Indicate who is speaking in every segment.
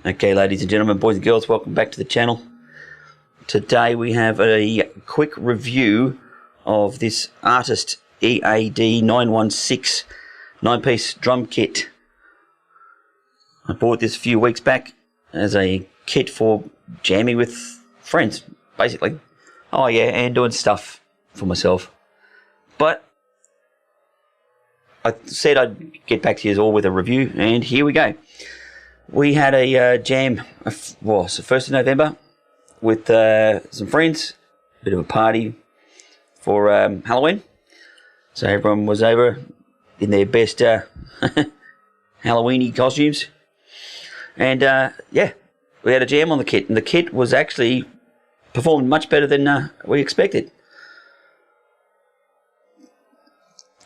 Speaker 1: Okay, ladies and gentlemen, boys and girls, welcome back to the channel. Today we have a quick review of this Artist EAD916 9-piece drum kit. I bought this a few weeks back as a kit for jamming with friends, basically. Oh yeah, and doing stuff for myself. But I said I'd get back to you all with a review, and here we go. We had a jam, well, it's the 1st of November, with some friends, a bit of a party for Halloween. So everyone was over in their best Halloweeny costumes. And yeah, we had a jam on the kit, and the kit was actually performed much better than we expected.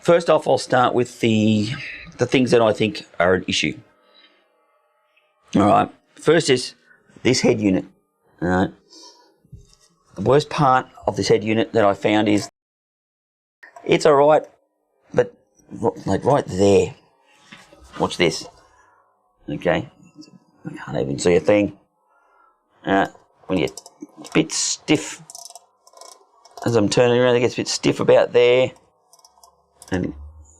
Speaker 1: First off, I'll start with the things that I think are an issue. Alright, first is this head unit. Alright. The worst part of this head unit that I found is it's alright, but like right there. Watch this. Okay. I can't even see a thing. When you're a bit stiff, as I'm turning around, it gets a bit stiff about there. And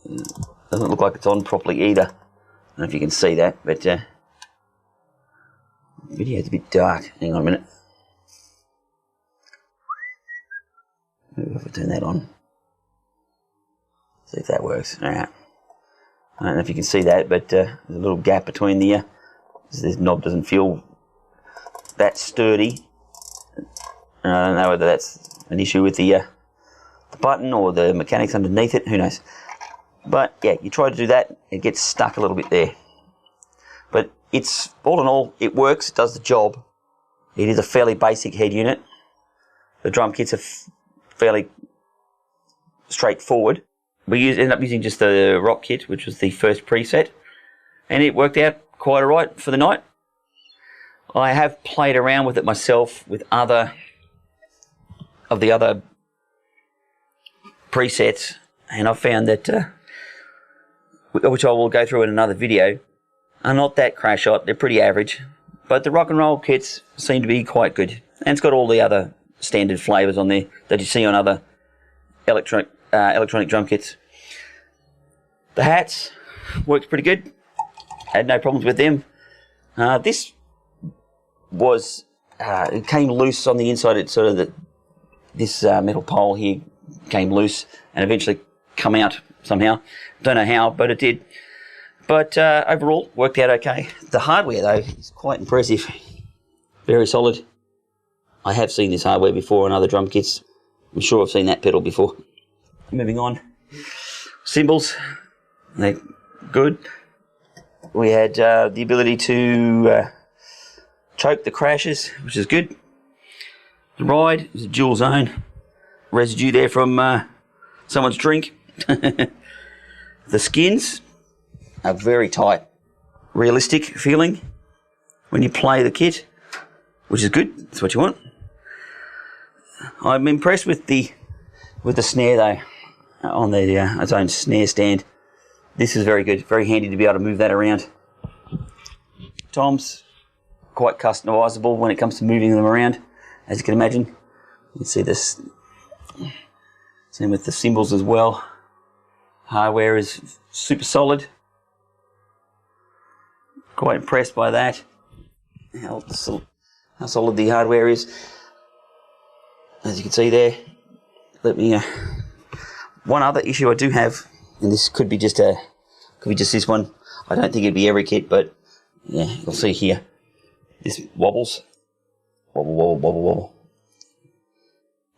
Speaker 1: it doesn't look like it's on properly either. I don't know if you can see that, but the video's a bit dark. Hang on a minute. Maybe if I turn that on. See if that works. Alright. I don't know if you can see that, but there's a little gap between the this knob doesn't feel that sturdy. I don't know whether that's an issue with the button or the mechanics underneath it, who knows. But yeah, you try to do that, it gets stuck a little bit there. But it's, all in all, it works, it does the job. It is a fairly basic head unit. The drum kits are fairly straightforward. We ended up using just the rock kit, which was the first preset, and it worked out quite alright for the night. I have played around with it myself with other of the other presets, and I found that, which I will go through in another video, are not that crash hot. They're pretty average, but the rock and roll kits seem to be quite good, and it's got all the other standard flavors on there that you see on other electronic drum kits. The hats worked pretty good. Had no problems with them. This was it came loose on the inside. It's sort of this metal pole here came loose and eventually come out somehow. Don't know how, but it did. But overall, worked out okay. The hardware, though, is quite impressive. Very solid. I have seen this hardware before on other drum kits. I'm sure I've seen that pedal before. Moving on. Cymbals, they're good. We had the ability to choke the crashes, which is good. The ride is a dual zone. Residue there from someone's drink. The skins are very tight, realistic feeling when you play the kit, which is good. That's what you want. I'm impressed with the snare though, on its own snare stand. This is very good, very handy to be able to move that around. Toms, quite customizable when it comes to moving them around, as you can imagine. You can see this. Same with the cymbals as well. Hardware is super solid. Quite impressed by that. How solid the hardware is. As you can see there. Let me. One other issue I do have, and this could be just this one. I don't think it'd be every kit, but yeah, you'll see here. This wobbles. Wobble, wobble, wobble, wobble.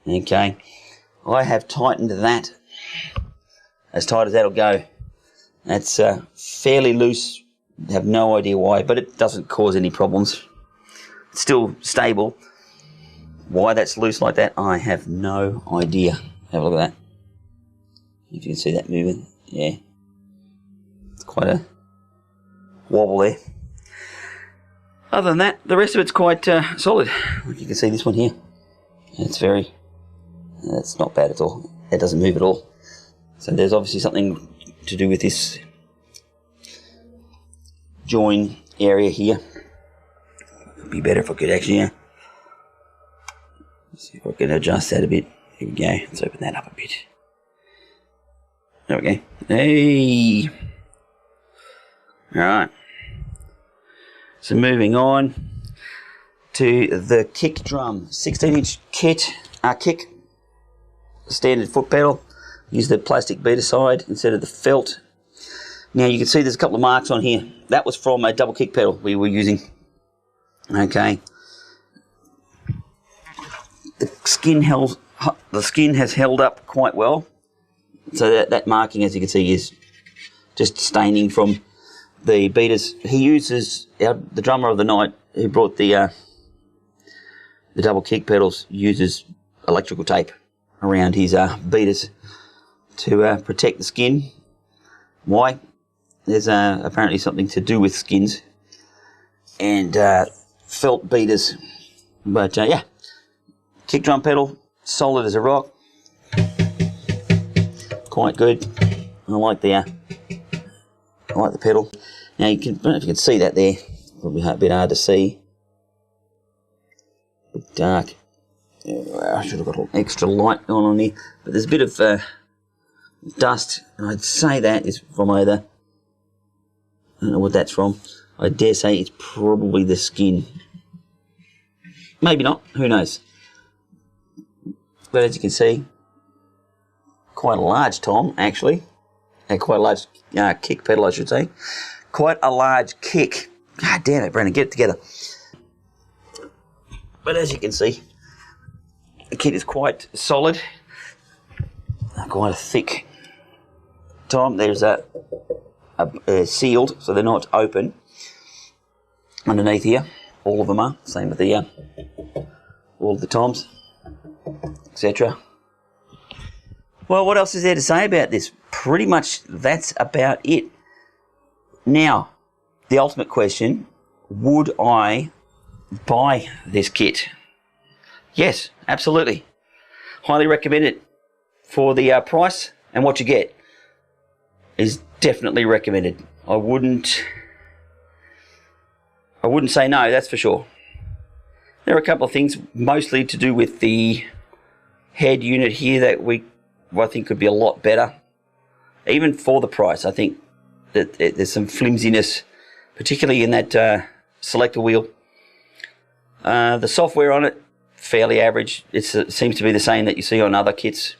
Speaker 1: Okay. I have tightened that as tight as that'll go. That's fairly loose. I have no idea why, but it doesn't cause any problems. It's still stable. Why that's loose like that, I have no idea. Have a look at that. If you can see that moving, yeah. It's quite a wobble there. Other than that, the rest of it's quite solid. Like you can see this one here. That's not bad at all. It doesn't move at all. So there's obviously something to do with this join area here. Could be better if I could actually, yeah. Let's see if I can adjust that a bit. Here we go. Let's open that up a bit. There we go. Hey. Alright. So moving on to the kick drum. 16-inch kick, standard foot pedal. Use the plastic beater side instead of the felt. Now you can see there's a couple of marks on here. That was from a double kick pedal we were using. Okay. The skin has held up quite well. So that marking, as you can see, is just staining from the beaters. He uses, the drummer of the night who brought the double kick pedals, uses electrical tape around his beaters to protect the skin. Why? There's apparently something to do with skins and felt beaters. But yeah, kick drum pedal, solid as a rock. Quite good. I like the pedal. Now you can, I don't know if you can see that there. Probably a bit hard to see. A bit dark. I should have got an extra light on here. But there's a bit of dust, and I'd say that is from either. I don't know what that's from. I dare say it's probably the skin. Maybe not. Who knows? But as you can see, quite a large tom, actually. And quite a large kick pedal, I should say. Quite a large kick. God damn it, Brandon, get it together. But as you can see, the kit is quite solid. Quite a thick tom. There's a sealed, so they're not open. Underneath here, all of them are. Same with the all of the toms, etc. Well, what else is there to say about this? Pretty much that's about it. Now, the ultimate question, would I buy this kit? Yes, absolutely. Highly recommend it. For the price and what you get is definitely recommended. I wouldn't say no, that's for sure. There are a couple of things, mostly to do with the head unit here that I think could be a lot better. Even for the price, I think that there's some flimsiness, particularly in that selector wheel. The software on it, fairly average. It seems to be the same that you see on other kits.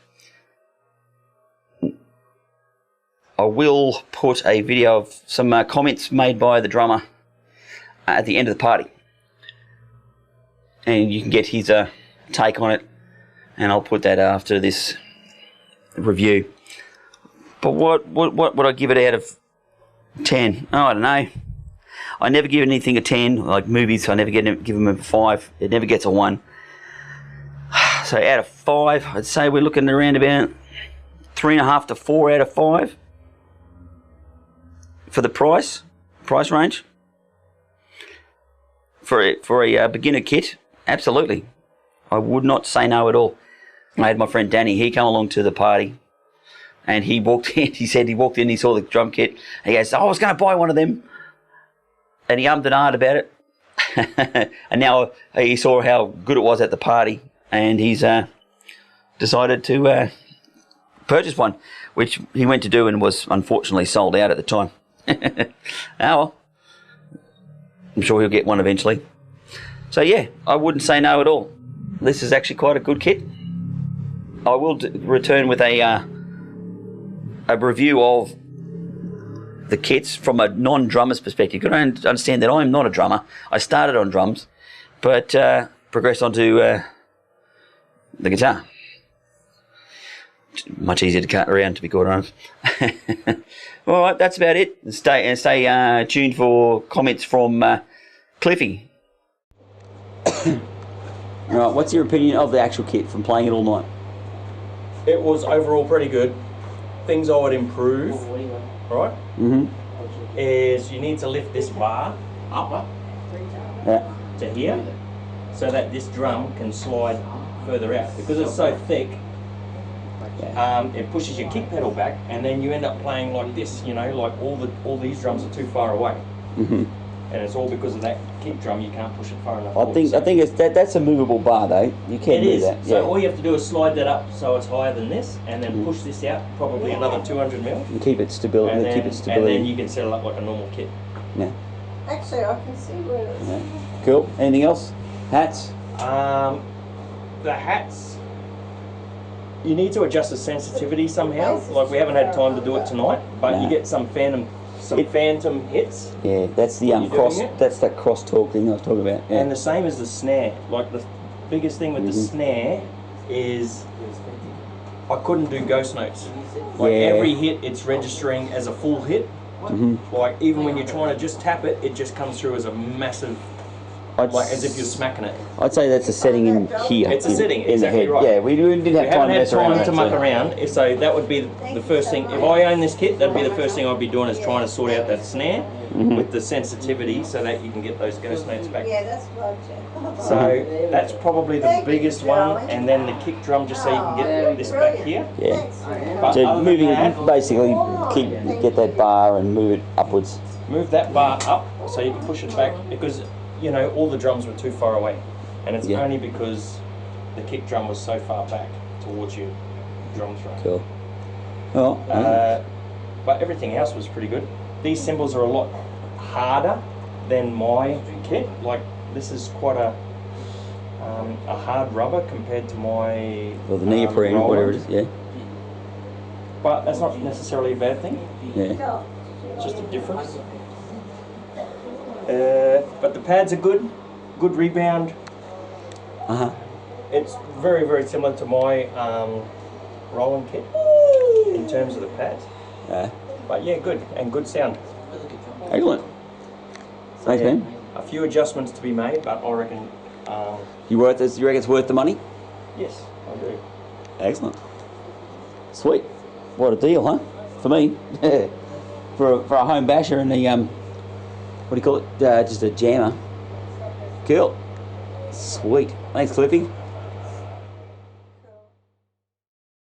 Speaker 1: I will put a video of some comments made by the drummer at the end of the party. And you can get his take on it. And I'll put that after this review. But what would I give it out of 10? Oh, I don't know. I never give anything a 10. Like movies, I never give them a 5. It never gets a 1. So out of 5, I'd say we're looking around about 3.5 to 4 out of 5. For the price range. For a beginner kit, absolutely. I would not say no at all. I had my friend Danny, he came along to the party and he walked in, he said he walked in, he saw the drum kit, and he goes, oh, I was going to buy one of them. And he ummed and ahed about it. And now he saw how good it was at the party and he's decided to purchase one, which he went to do and was unfortunately sold out at the time. Oh well. I'm sure he'll get one eventually. So yeah, I wouldn't say no at all. This is actually quite a good kit. I will return with a review of the kits from a non-drummer's perspective. You got to understand that I'm not a drummer. I started on drums, but progressed onto the guitar. Much easier to cut around, to be quite honest. All right, that's about it. Stay tuned for comments from Cliffy. All right, what's your opinion of the actual kit from playing it all night?
Speaker 2: It was overall pretty good. Things I would improve, right? Is you need to lift this bar up to here, so that this drum can slide further out. Because it's so thick, it pushes your kick pedal back, and then you end up playing like this. You know, like all these drums are too far away. and it's all because of that kick drum. You can't push it far enough.
Speaker 1: I think it's that's a movable bar though. You can do that.
Speaker 2: So all you have to do is slide that up so it's higher than this, and then push this out probably another 200 mil.
Speaker 1: And keep it stability.
Speaker 2: And then you can set it up like a normal kit.
Speaker 1: Yeah.
Speaker 3: Actually, I can see where it's...
Speaker 1: Yeah. Cool. Anything else? Hats?
Speaker 2: The hats, you need to adjust the sensitivity somehow. Like we haven't had time to do it tonight, but you get some phantom hits.
Speaker 1: Yeah, that's the cross. That's that cross talk thing I was talking about. Yeah.
Speaker 2: And the same as the snare. Like the biggest thing with the snare is I couldn't do ghost notes. Like every hit, it's registering as a full hit. Like even when you're trying to just tap it, it just comes through as a massive, like as if you're smacking it.
Speaker 1: I'd say that's a setting in here.
Speaker 2: It's a setting,
Speaker 1: in
Speaker 2: exactly
Speaker 1: the head.
Speaker 2: right.
Speaker 1: Yeah, we didn't have time to mess around.
Speaker 2: to muck around. So that would be the first thing. If I own this kit, that'd be the first thing I'd be doing is trying to sort out that snare with the sensitivity so that you can get those ghost notes back.
Speaker 3: Yeah, that's right.
Speaker 2: So that's probably the biggest one, and then the kick drum just so you can get this back here.
Speaker 1: Yeah.
Speaker 2: But
Speaker 1: So
Speaker 2: other
Speaker 1: moving
Speaker 2: than
Speaker 1: it, basically, get that bar and move it upwards.
Speaker 2: move that bar up so you can push it back, because you know all the drums were too far away, and it's only because the kick drum was so far back towards your drum throw.
Speaker 1: Cool. Well,
Speaker 2: but everything else was pretty good. These cymbals are a lot harder than my kit. Like this is quite a hard rubber compared to my
Speaker 1: or the neoprene, whatever it is. Yeah.
Speaker 2: But that's not necessarily a bad thing.
Speaker 1: Yeah.
Speaker 2: It's just a difference. But the pads are good rebound. It's very, very similar to my Roland kit in terms of the pads. But yeah, good, and good sound.
Speaker 1: Excellent. Thanks, man.
Speaker 2: A few adjustments to be made, but I reckon...
Speaker 1: You reckon it's worth the money?
Speaker 2: Yes, I do.
Speaker 1: Excellent. Sweet. What a deal, huh? For me. for a home basher and the, what do you call it? Just a jammer. Cool. Sweet. Thanks, Cliffy.